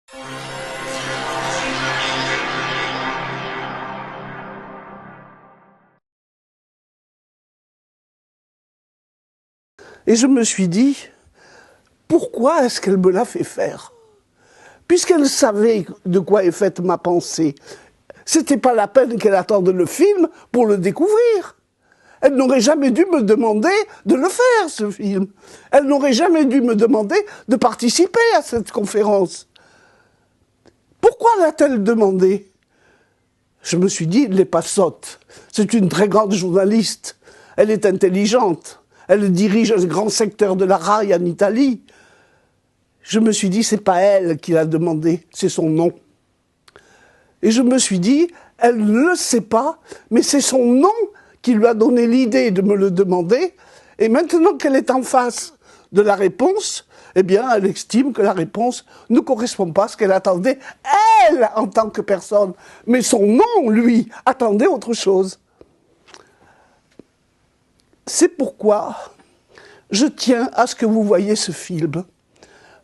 Et je me suis dit, pourquoi est-ce qu'elle me l'a fait faire? Puisqu'elle savait de quoi est faite ma pensée, c'était pas la peine qu'elle attende le film pour le découvrir. Elle n'aurait jamais dû me demander de le faire, ce film. Elle n'aurait jamais dû me demander de participer à cette conférence. Pourquoi l'a-t-elle demandé? Je me suis dit, elle n'est pas sotte. C'est une très grande journaliste. Elle est intelligente. Elle dirige un grand secteur de la RAI en Italie. Je me suis dit, c'est pas elle qui l'a demandé, c'est son nom. Et je me suis dit, elle ne le sait pas, mais c'est son nom qui lui a donné l'idée de me le demander. Et maintenant qu'elle est en face de la réponse, eh bien, elle estime que la réponse ne correspond pas à ce qu'elle attendait, elle, en tant que personne. Mais son nom, lui, attendait autre chose. C'est pourquoi je tiens à ce que vous voyiez ce film.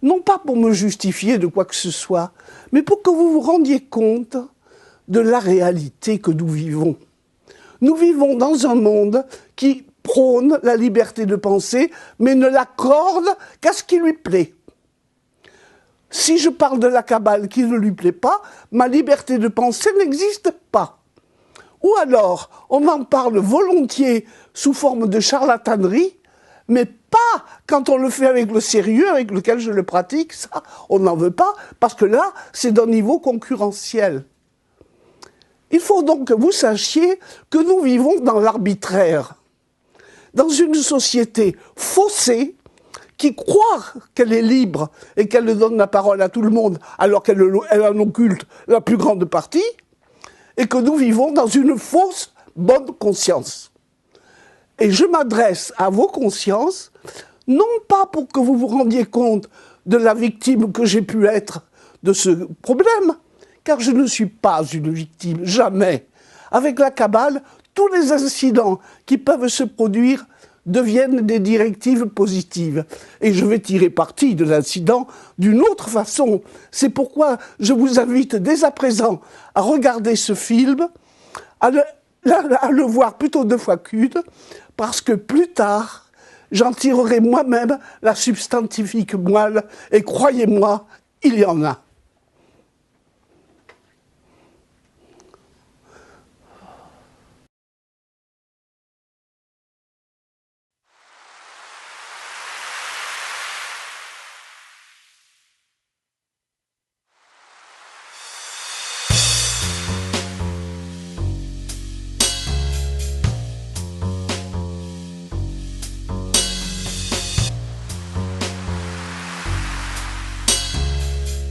Non pas pour me justifier de quoi que ce soit, mais pour que vous vous rendiez compte de la réalité que nous vivons. Nous vivons dans un monde qui prône la liberté de penser, mais ne l'accorde qu'à ce qui lui plaît. Si je parle de la cabale qui ne lui plaît pas, ma liberté de penser n'existe pas. Ou alors, on en parle volontiers sous forme de charlatanerie, mais pas quand on le fait avec le sérieux avec lequel je le pratique, ça, on n'en veut pas, parce que là, c'est d'un niveau concurrentiel. Il faut donc que vous sachiez que nous vivons dans l'arbitraire, dans une société faussée, qui croit qu'elle est libre et qu'elle donne la parole à tout le monde, alors qu'elle en occulte la plus grande partie, et que nous vivons dans une fausse bonne conscience. Et je m'adresse à vos consciences, non pas pour que vous vous rendiez compte de la victime que j'ai pu être de ce problème, car je ne suis pas une victime, jamais. Avec la cabale, tous les incidents qui peuvent se produire deviennent des directives positives. Et je vais tirer parti de l'incident d'une autre façon. C'est pourquoi je vous invite dès à présent à regarder ce film, à le voir plutôt 2 fois qu'une, parce que plus tard, j'en tirerai moi-même la substantifique moelle, et croyez-moi, il y en a.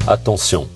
Attention,